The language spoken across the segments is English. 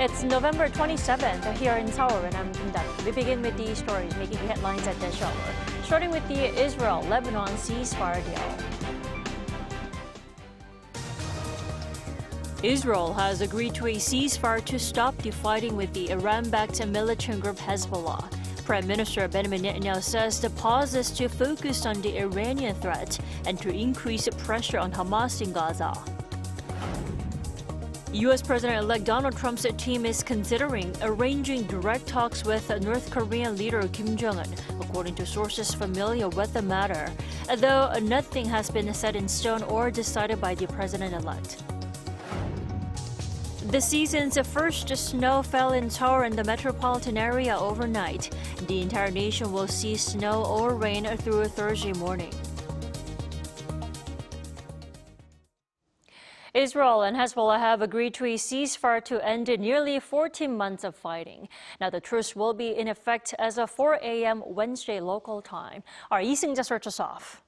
It's November 27th here in Seoul, and I'm Condemn. We begin with the stories making the headlines at this hour, starting with the Israel-Lebanon ceasefire deal. Israel has agreed to a ceasefire to stop the fighting with the Iran-backed militant group Hezbollah. Prime Minister Benjamin Netanyahu says the pause is to focus on the Iranian threat and to increase pressure on Hamas in Gaza. U.S. President-elect Donald Trump's team is considering arranging direct talks with North Korean leader Kim Jong-un, according to sources familiar with the matter, though nothing has been set in stone or decided by the president-elect. The season's first snow fell in Seoul and the metropolitan area overnight. The entire nation will see snow or rain through Thursday morning. Israel and Hezbollah have agreed to a ceasefire to end nearly 14 months of fighting. Now, the truce will be in effect as of 4 a.m. Wednesday local time. Our Lee Seung-ja starts us off.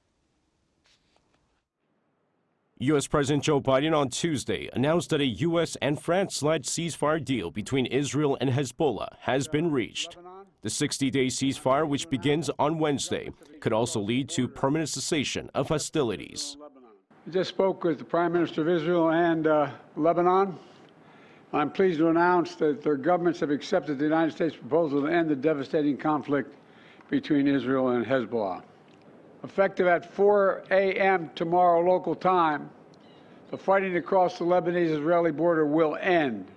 U.S. President Joe Biden on Tuesday announced that a U.S. and France-led ceasefire deal between Israel and Hezbollah has been reached. The 60-day ceasefire, which begins on Wednesday, could also lead to permanent cessation of hostilities. I just spoke with the Prime Minister of Israel and Lebanon. I'm pleased to announce that their governments have accepted the United States proposal to end the devastating conflict between Israel and Hezbollah. Effective at 4 a.m. tomorrow local time, the fighting across the Lebanese-Israeli border will end.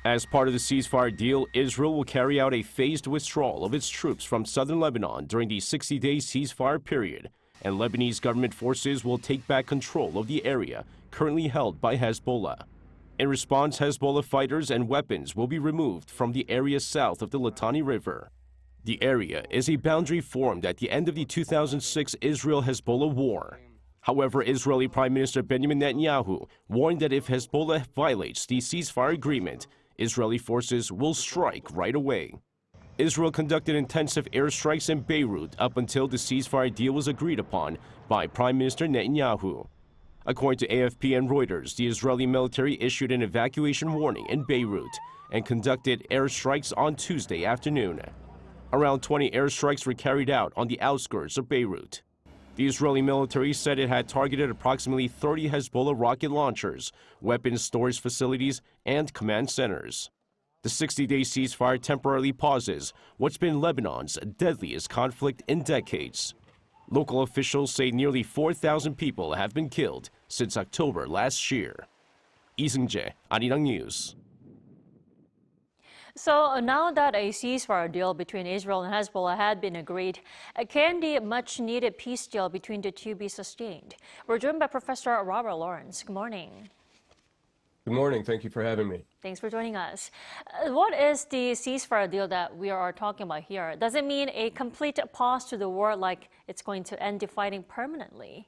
As part of the ceasefire deal, Israel will carry out a phased withdrawal of its troops from southern Lebanon during the 60-day ceasefire period, and Lebanese government forces will take back control of the area currently held by Hezbollah. In response, Hezbollah fighters and weapons will be removed from the area south of the Litani River. The area is a boundary formed at the end of the 2006 Israel-Hezbollah war. However, Israeli Prime Minister Benjamin Netanyahu warned that if Hezbollah violates the ceasefire agreement, Israeli forces will strike right away. Israel conducted intensive airstrikes in Beirut up until the ceasefire deal was agreed upon by Prime Minister Netanyahu. According to AFP and Reuters, the Israeli military issued an evacuation warning in Beirut and conducted airstrikes on Tuesday afternoon. Around 20 airstrikes were carried out on the outskirts of Beirut. The Israeli military said it had targeted approximately 30 Hezbollah rocket launchers, weapons storage facilities, and command centers. The 60-day ceasefire temporarily pauses what's been Lebanon's deadliest conflict in decades. Local officials say nearly 4,000 people have been killed since October last year. Lee Seung-ja, Arirang News. So now that a ceasefire deal between Israel and Hezbollah had been agreed, can the much-needed peace deal between the two be sustained? We're joined by Professor Robert Lawrence. Good morning. Good morning. Thank you for having me. Thanks for joining us. What is the ceasefire deal that we are talking about here? Does it mean a complete pause to the war, like it's going to end the fighting permanently?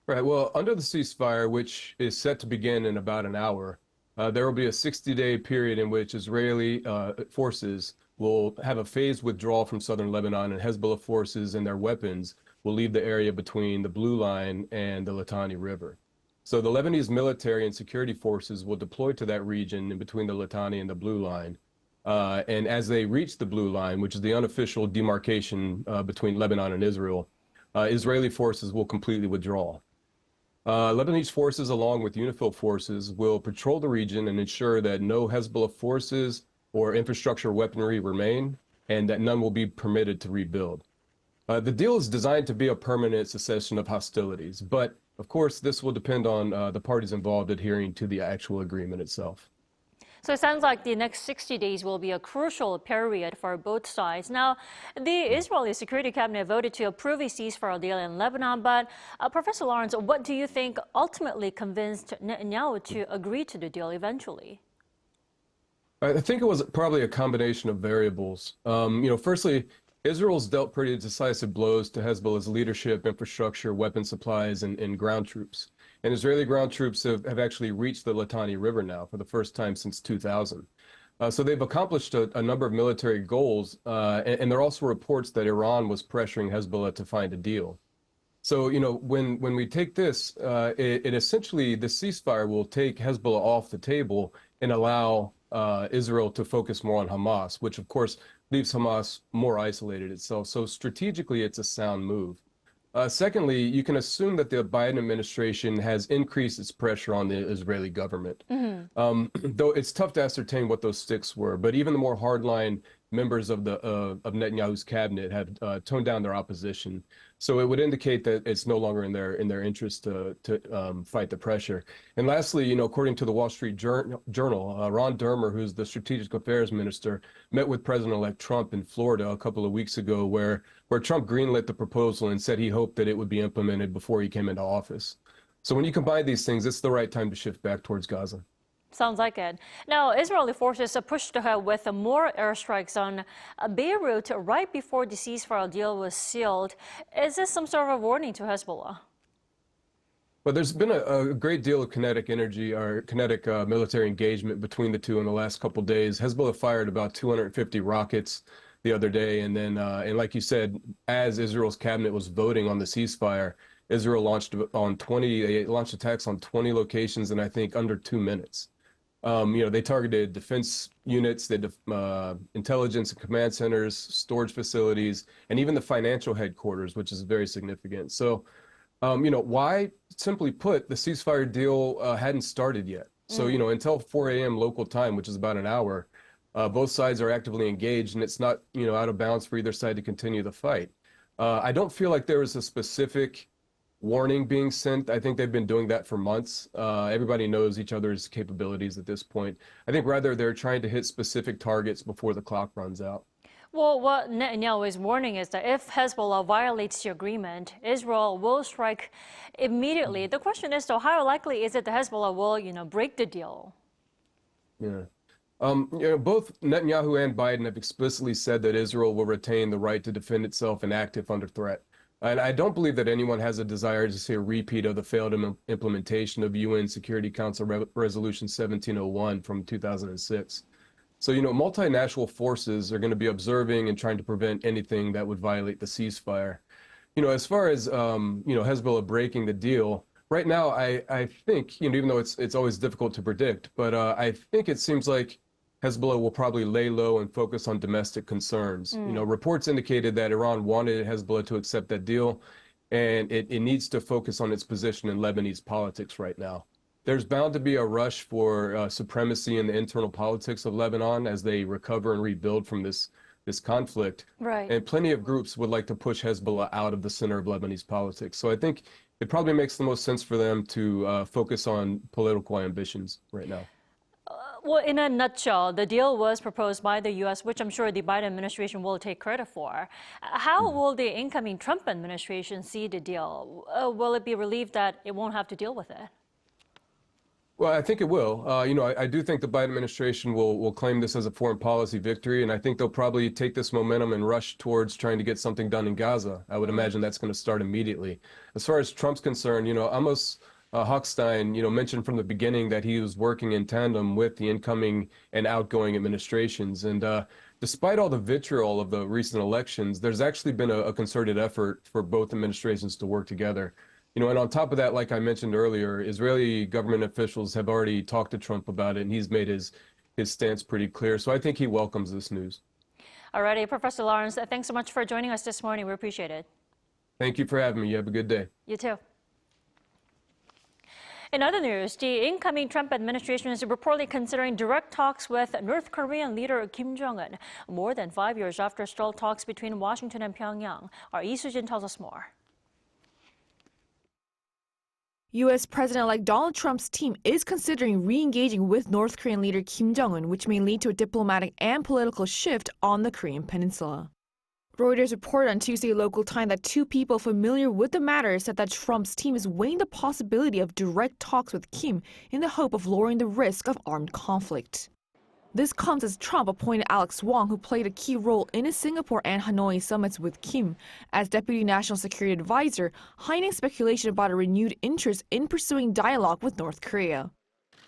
Right. Well, under the ceasefire, which is set to begin in about an hour, there will be a 60-day period in which Israeli forces will have a phased withdrawal from southern Lebanon, and Hezbollah forces and their weapons will leave the area between the Blue Line and the Litani River. So the Lebanese military and security forces will deploy to that region in between the Litani and the Blue Line. And as they reach the Blue Line, which is the unofficial demarcation between Lebanon and Israel, Israeli forces will completely withdraw. Lebanese forces, along with UNIFIL forces, will patrol the region and ensure that no Hezbollah forces or infrastructure weaponry remain, and that none will be permitted to rebuild. The deal is designed to be a permanent cessation of hostilities, but of course, this will depend on the parties involved adhering to the actual agreement itself. So it sounds like the next 60 days will be a crucial period for both sides. Now, the Israeli Security Cabinet voted to approve a ceasefire deal in Lebanon, but Professor Lawrence, what do you think ultimately convinced Netanyahu to agree to the deal eventually? I think it was probably a combination of variables. Firstly, Israel's dealt pretty decisive blows to Hezbollah's leadership, infrastructure, weapon supplies, and ground troops. And Israeli ground troops have actually reached the Litani River now for the first time since 2000. So they've accomplished a number of military goals, and there are also reports that Iran was pressuring Hezbollah to find a deal. So, when we take this, it essentially, the ceasefire will take Hezbollah off the table and allow Israel to focus more on Hamas, which of course leaves Hamas more isolated itself. So strategically, it's a sound move. Secondly, you can assume that the Biden administration has increased its pressure on the Israeli government. Though it's tough to ascertain what those sticks were, but even the more hardline members of Netanyahu's cabinet have toned down their opposition. So it would indicate that it's no longer in their interest to fight the pressure. And lastly, according to the Wall Street Journal, Ron Dermer, who's the Strategic Affairs Minister, met with President-elect Trump in Florida a couple of weeks ago, where Trump greenlit the proposal and said he hoped that it would be implemented before he came into office. So when you combine these things, it's the right time to shift back towards Gaza. Sounds like it. Now, Israeli forces pushed ahead with more airstrikes on Beirut right before the ceasefire deal was sealed. Is this some sort of a warning to Hezbollah? But there's been a great deal of kinetic energy or kinetic military engagement between the two in the last couple of days. Hezbollah fired about 250 rockets the other day. And then, and like you said, as Israel's cabinet was voting on the ceasefire, Israel launched attacks on 20 locations in, I think, under 2 minutes. They targeted defense units, intelligence and command centers, storage facilities, and even the financial headquarters, which is very significant. So, why? Simply put, the ceasefire deal hadn't started yet. So, until 4 a.m. local time, which is about an hour, both sides are actively engaged, and it's not, out of bounds for either side to continue the fight. I don't feel like there was a specific warning being sent. I think they've been doing that for months. Everybody knows each other's capabilities at this point. I think rather they're trying to hit specific targets before the clock runs out. Well, what Netanyahu is warning is that if Hezbollah violates the agreement, Israel will strike immediately. The question is, though, how likely is it that Hezbollah will, break the deal? Yeah. Both Netanyahu and Biden have explicitly said that Israel will retain the right to defend itself and act if under threat. And I don't believe that anyone has a desire to see a repeat of the failed implementation of UN Security Council Resolution 1701 from 2006. So, multinational forces are going to be observing and trying to prevent anything that would violate the ceasefire. As far as, Hezbollah breaking the deal, right now, I think, even though it's always difficult to predict, but I think it seems like Hezbollah will probably lay low and focus on domestic concerns. Reports indicated that Iran wanted Hezbollah to accept that deal, and it needs to focus on its position in Lebanese politics right now. There's bound to be a rush for supremacy in the internal politics of Lebanon as they recover and rebuild from this conflict. Right. And plenty of groups would like to push Hezbollah out of the center of Lebanese politics. So I think it probably makes the most sense for them to focus on political ambitions right now. Well, in a nutshell, the deal was proposed by the U.S., which I'm sure the Biden administration will take credit for. How will the incoming Trump administration see the deal? Will it be relieved that it won't have to deal with it? Well, I think it will. I do think the Biden administration will claim this as a foreign policy victory, and I think they'll probably take this momentum and rush towards trying to get something done in Gaza. I would imagine that's going to start immediately. As far as Trump's concerned, Amos Hochstein, mentioned from the beginning that he was working in tandem with the incoming and outgoing administrations. And despite all the vitriol of the recent elections, there's actually been a concerted effort for both administrations to work together. And on top of that, like I mentioned earlier, Israeli government officials have already talked to Trump about it, and he's made his stance pretty clear. So I think he welcomes this news. All righty, Professor Lawrence, thanks so much for joining us this morning. We appreciate it. Thank you for having me. You have a good day. You too. In other news, the incoming Trump administration is reportedly considering direct talks with North Korean leader Kim Jong-un, more than 5 years after stalled talks between Washington and Pyongyang. Our Lee Soo-jin tells us more. U.S. President-elect Donald Trump's team is considering re-engaging with North Korean leader Kim Jong-un, which may lead to a diplomatic and political shift on the Korean peninsula. Reuters reported on Tuesday local time that two people familiar with the matter said that Trump's team is weighing the possibility of direct talks with Kim in the hope of lowering the risk of armed conflict. This comes as Trump appointed Alex Wong, who played a key role in his Singapore and Hanoi summits with Kim, as Deputy National Security Advisor, heightening speculation about a renewed interest in pursuing dialogue with North Korea.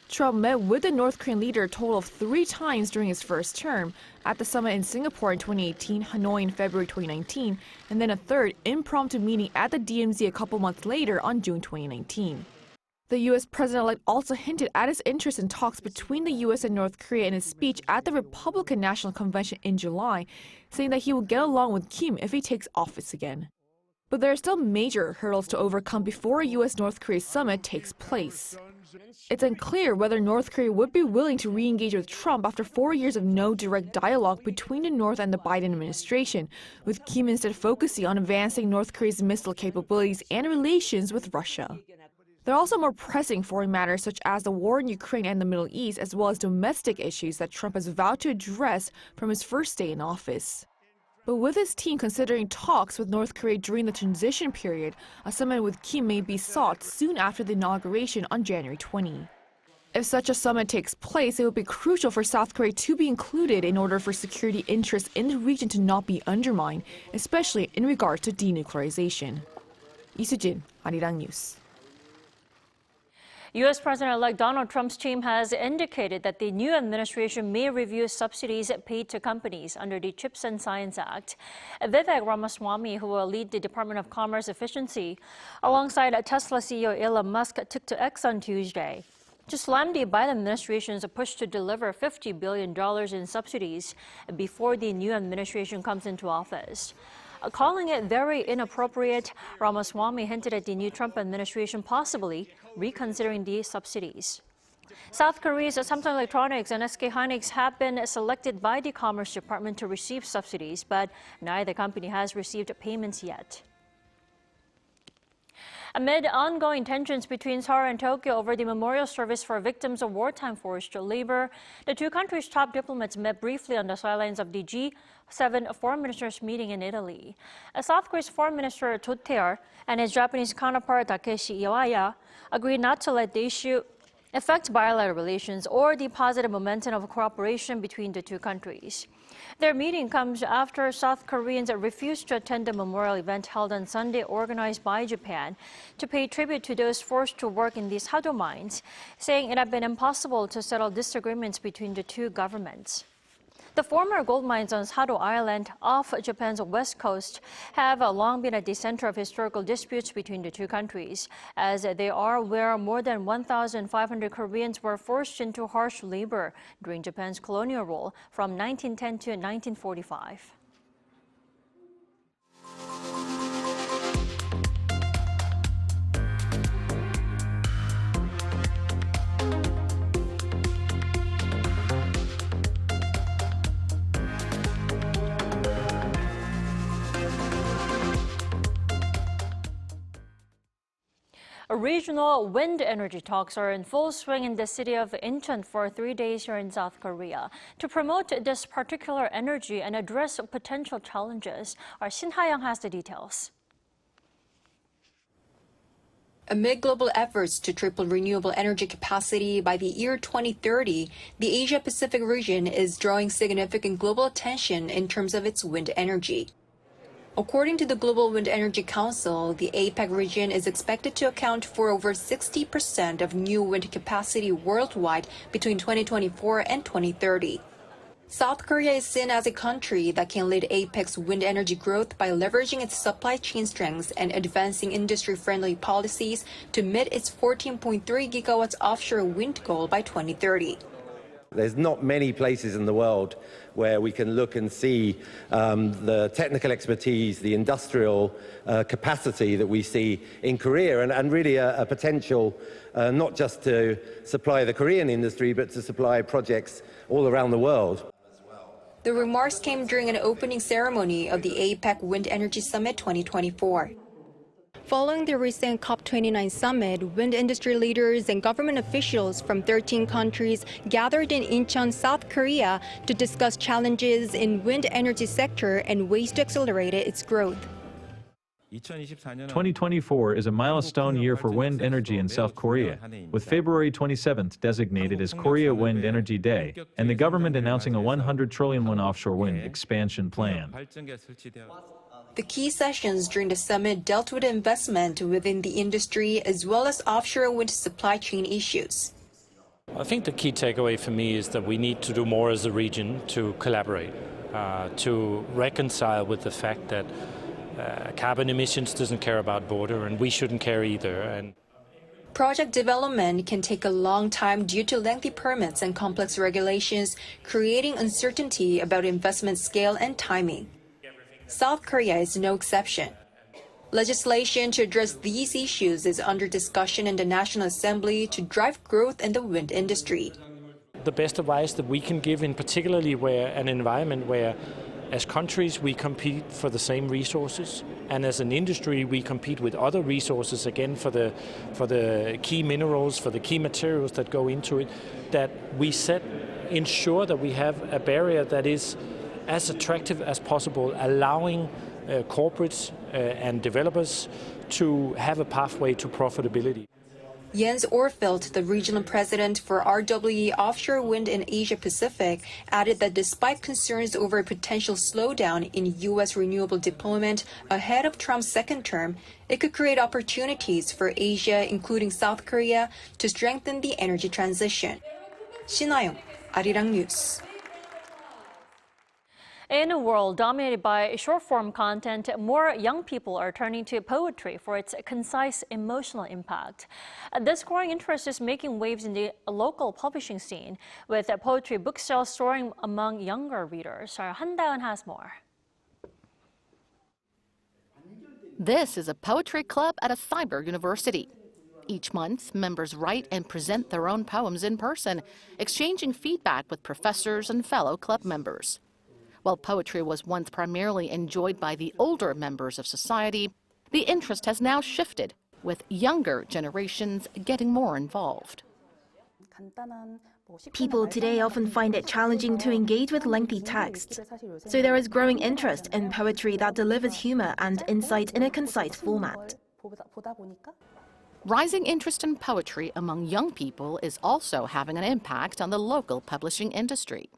Trump met with the North Korean leader a total of 3 times during his first term, at the summit in Singapore in 2018, Hanoi in February 2019, and then a third impromptu meeting at the DMZ a couple months later on June 2019. The U.S. president-elect also hinted at his interest in talks between the U.S. and North Korea in his speech at the Republican National Convention in July, saying that he will get along with Kim if he takes office again. But there are still major hurdles to overcome before a U.S.-North Korea summit takes place. It's unclear whether North Korea would be willing to re-engage with Trump after 4 years of no direct dialogue between the North and the Biden administration, with Kim instead focusing on advancing North Korea's missile capabilities and relations with Russia. There are also more pressing foreign matters such as the war in Ukraine and the Middle East, as well as domestic issues that Trump has vowed to address from his first day in office. But with his team considering talks with North Korea during the transition period, a summit with Kim may be sought soon after the inauguration on January 20. If such a summit takes place, it would be crucial for South Korea to be included in order for security interests in the region to not be undermined, especially in regard to denuclearization. 이수진, Arirang News. U.S. President-elect Donald Trump's team has indicated that the new administration may review subsidies paid to companies under the CHIPS and Science Act. Vivek Ramaswamy, who will lead the Department of Commerce Efficiency, alongside Tesla CEO Elon Musk, took to X on Tuesday to slam the Biden administration's push to deliver $50 billion in subsidies before the new administration comes into office. Calling it very inappropriate, Ramaswamy hinted at the new Trump administration possibly reconsidering the subsidies. South Korea's Samsung Electronics and SK Hynix have been selected by the Commerce Department to receive subsidies, but neither company has received payments yet. Amid ongoing tensions between Seoul and Tokyo over the memorial service for victims of wartime forced labor, the two countries' top diplomats met briefly on the sidelines of the G7 foreign ministers meeting in Italy. South Korea's Foreign Minister Cho Tae-ar and his Japanese counterpart Takeshi Iwaya agreed not to let the issue affect bilateral relations or the positive momentum of cooperation between the two countries. Their meeting comes after South Koreans refused to attend the memorial event held on Sunday organized by Japan to pay tribute to those forced to work in these Sado mines, saying it had been impossible to settle disagreements between the two governments. The former gold mines on Sado Island off Japan's west coast have long been at the center of historical disputes between the two countries, as they are where more than 1,500 Koreans were forced into harsh labor during Japan's colonial rule from 1910 to 1945. Regional wind energy talks are in full swing in the city of Incheon for 3 days here in South Korea. To promote this particular energy and address potential challenges, our Shin Ha-young has the details. Amid global efforts to triple renewable energy capacity by the year 2030, the Asia-Pacific region is drawing significant global attention in terms of its wind energy. According to the Global Wind Energy Council, the APAC region is expected to account for over 60% of new wind capacity worldwide between 2024 and 2030. South Korea is seen as a country that can lead APEC's wind energy growth by leveraging its supply chain strengths and advancing industry-friendly policies to meet its 14.3 gigawatts offshore wind goal by 2030. There's not many places in the world where we can look and see the technical expertise, the industrial capacity that we see in Korea, and really a potential not just to supply the Korean industry, but to supply projects all around the world. The remarks came during an opening ceremony of the APAC Wind Energy Summit 2024. Following the recent COP29 summit, wind industry leaders and government officials from 13 countries gathered in Incheon, South Korea to discuss challenges in wind energy sector and ways to accelerate its growth. 2024 is a milestone year for wind energy in South Korea, with February 27th designated as Korea Wind Energy Day, and the government announcing a 100 trillion won offshore wind expansion plan. The key sessions during the summit dealt with investment within the industry as well as offshore wind supply chain issues. I think the key takeaway for me is that we need to do more as a region to collaborate, to reconcile with the fact that carbon emissions doesn't care about border, and we shouldn't care either. Project development can take a long time due to lengthy permits and complex regulations, creating uncertainty about investment scale and timing. South Korea is no exception. Legislation to address these issues is under discussion in the National Assembly to drive growth in the wind industry. The best advice that we can give, in particularly where an environment where as countries we compete for the same resources, and as an industry we compete with other resources again for the key minerals, for the key materials that go into it, that we ensure that we have a barrier that is as attractive as possible, allowing corporates and developers to have a pathway to profitability. Jens Orfield, the regional president for RWE Offshore Wind in Asia Pacific, added that despite concerns over a potential slowdown in U.S. renewable deployment ahead of Trump's second term, it could create opportunities for Asia, including South Korea, to strengthen the energy transition. 신하영, Arirang News. In a world dominated by short-form content, more young people are turning to poetry for its concise emotional impact. This growing interest is making waves in the local publishing scene, with poetry book sales soaring among younger readers. Han Daeun has more. This is a poetry club at a cyber university. Each month, members write and present their own poems in person, exchanging feedback with professors and fellow club members. While poetry was once primarily enjoyed by the older members of society, the interest has now shifted, with younger generations getting more involved. People today often find it challenging to engage with lengthy texts, so there is growing interest in poetry that delivers humor and insight in a concise format. Rising interest in poetry among young people is also having an impact on the local publishing industry.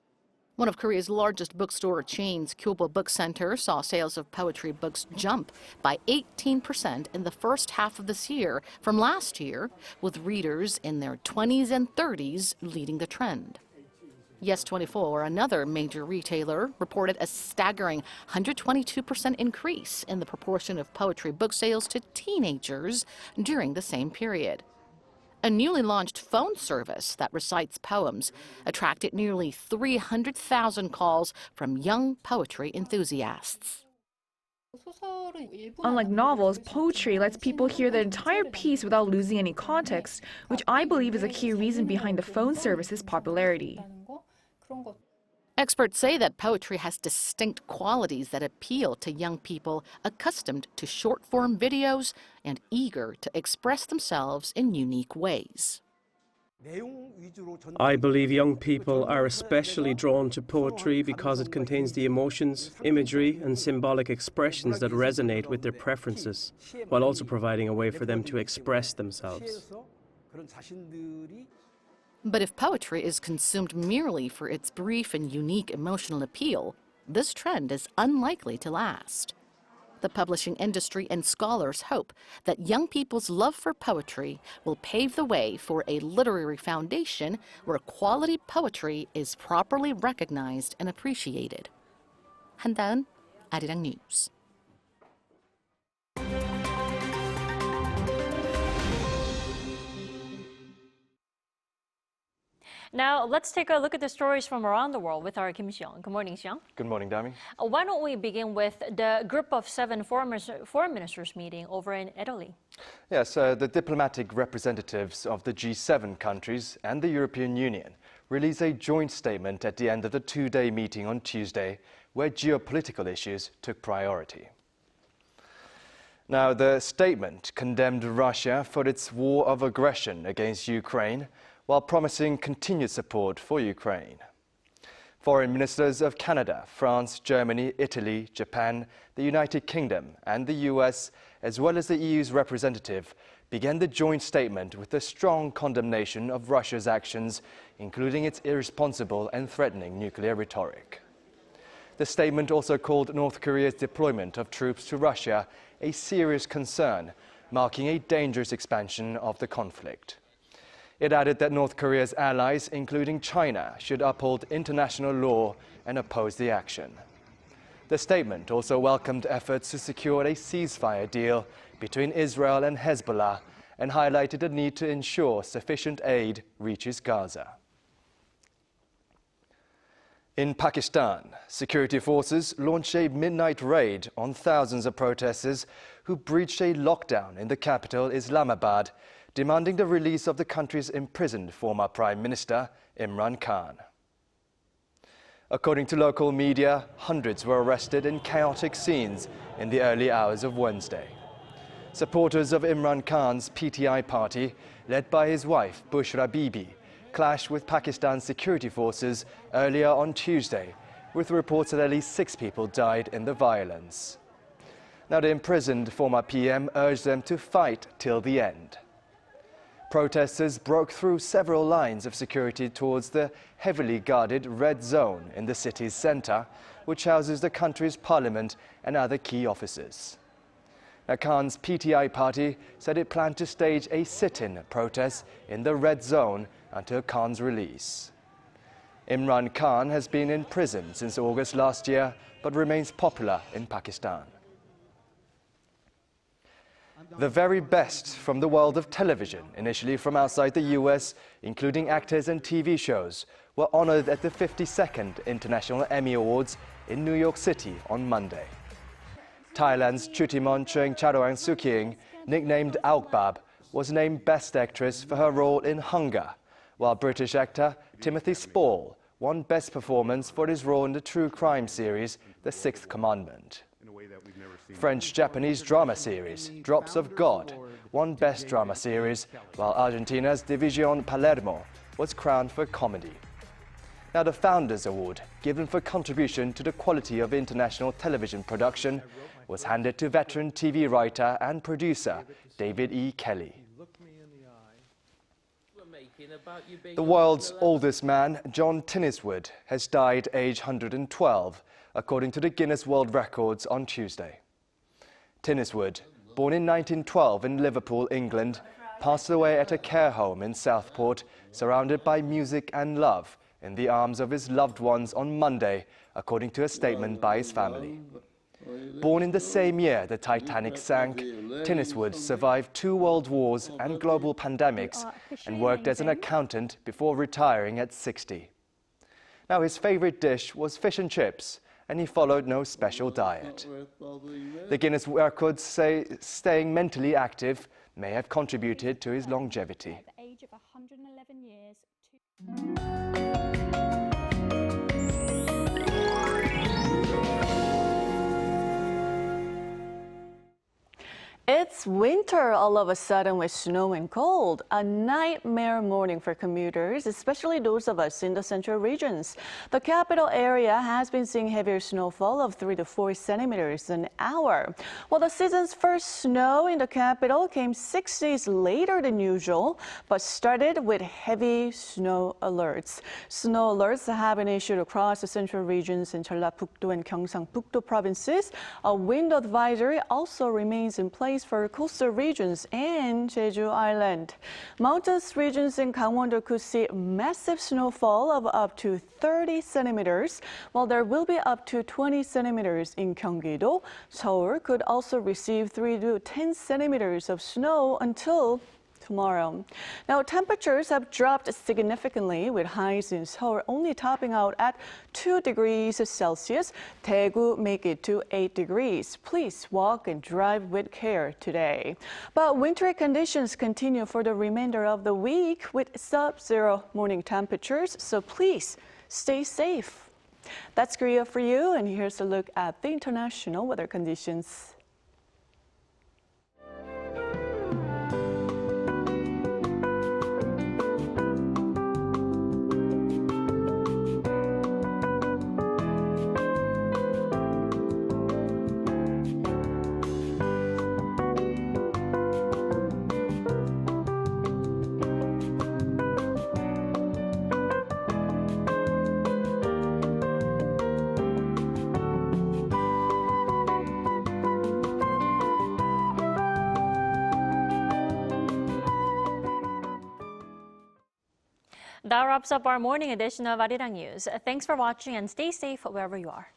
One of Korea's largest bookstore chains, Kyobo Book Center, saw sales of poetry books jump by 18% in the first half of this year from last year, with readers in their 20s and 30s leading the trend. Yes24, another major retailer, reported a staggering 122% increase in the proportion of poetry book sales to teenagers during the same period. A newly launched phone service that recites poems attracted nearly 300,000 calls from young poetry enthusiasts. Unlike novels, poetry lets people hear the entire piece without losing any context, which I believe is a key reason behind the phone service's popularity. Experts say that poetry has distinct qualities that appeal to young people accustomed to short-form videos and eager to express themselves in unique ways. I believe young people are especially drawn to poetry because it contains the emotions, imagery, and symbolic expressions that resonate with their preferences, while also providing a way for them to express themselves. But if poetry is consumed merely for its brief and unique emotional appeal, this trend is unlikely to last. The publishing industry and scholars hope that young people's love for poetry will pave the way for a literary foundation where quality poetry is properly recognized and appreciated. Han Daeun, Arirang News. Now, let's take a look at the stories from around the world with our Kim Seong. Good morning, Seong. Good morning, Dami. Why don't we begin with the Group of 7 foreign ministers meeting over in Italy? Yes, the diplomatic representatives of the G7 countries and the European Union released a joint statement at the end of the two-day meeting on Tuesday, where geopolitical issues took priority. Now, the statement condemned Russia for its war of aggression against Ukraine, while promising continued support for Ukraine. Foreign ministers of Canada, France, Germany, Italy, Japan, the United Kingdom, and the US, as well as the EU's representative, began the joint statement with a strong condemnation of Russia's actions, including its irresponsible and threatening nuclear rhetoric. The statement also called North Korea's deployment of troops to Russia a serious concern, marking a dangerous expansion of the conflict. It added that North Korea's allies, including China, should uphold international law and oppose the action. The statement also welcomed efforts to secure a ceasefire deal between Israel and Hezbollah and highlighted the need to ensure sufficient aid reaches Gaza. In Pakistan, security forces launched a midnight raid on thousands of protesters who breached a lockdown in the capital, Islamabad, demanding the release of the country's imprisoned former Prime Minister, Imran Khan. According to local media, hundreds were arrested in chaotic scenes in the early hours of Wednesday. Supporters of Imran Khan's PTI party, led by his wife, Bushra Bibi, clashed with Pakistan's security forces earlier on Tuesday, with reports that at least 6 people died in the violence. Now, the imprisoned former PM urged them to fight till the end. Protesters broke through several lines of security towards the heavily guarded red zone in the city's center, which houses the country's parliament and other key offices. Now, Khan's PTI party said it planned to stage a sit-in protest in the red zone until Khan's release. Imran Khan has been in prison since August last year, but remains popular in Pakistan. The very best from the world of television, initially from outside the US, including actors and TV shows, were honored at the 52nd International Emmy Awards in New York City on Monday. Thailand's Chutimon Chengcharoen Sukying, nicknamed Aukbab, was named Best Actress for her role in Hunger, while British actor Timothy Spall won Best Performance for his role in the true crime series The Sixth Commandment. French-Japanese drama series Drops of God won Best Drama Series, while Argentina's División Palermo was crowned for comedy. Now, the Founders Award, given for contribution to the quality of international television production, was handed to veteran TV writer and producer David E. Kelly. The world's oldest man, John Tinniswood, has died aged 112, according to the Guinness World Records on Tuesday. Tinniswood, born in 1912 in Liverpool, England, passed away at a care home in Southport, surrounded by music and love, in the arms of his loved ones on Monday, according to a statement by his family. Born in the same year the Titanic sank, Tinniswood survived 2 world wars and global pandemics and worked as an accountant before retiring at 60. Now, his favorite dish was fish and chips, and he followed no special diet. The Guinness records say staying mentally active may have contributed to his longevity. At the age of 111 years. It's winter all of a sudden with snow and cold. A nightmare morning for commuters, especially those of us in the central regions. The capital area has been seeing heavier snowfall of 3 to 4 centimeters an hour. Well, the season's first snow in the capital came 6 days later than usual, but started with heavy snow alerts. Snow alerts have been issued across the central regions in Jeollabuk-do and Gyeongsang-Puk-do provinces. A wind advisory also remains in place for coastal regions and Jeju Island. Mountainous regions in Gangwon-do could see massive snowfall of up to 30 centimeters, while there will be up to 20 centimeters in Gyeonggi-do. Seoul could also receive 3 to 10 centimeters of snow until tomorrow. Now, temperatures have dropped significantly, with highs in Seoul only topping out at 2 degrees Celsius. Daegu make it to 8 degrees. Please walk and drive with care today. But wintry conditions continue for the remainder of the week with sub-zero morning temperatures, so please stay safe. That's Korea for you, and here's a look at the international weather conditions. That wraps up our morning edition of Arirang News. Thanks for watching and stay safe wherever you are.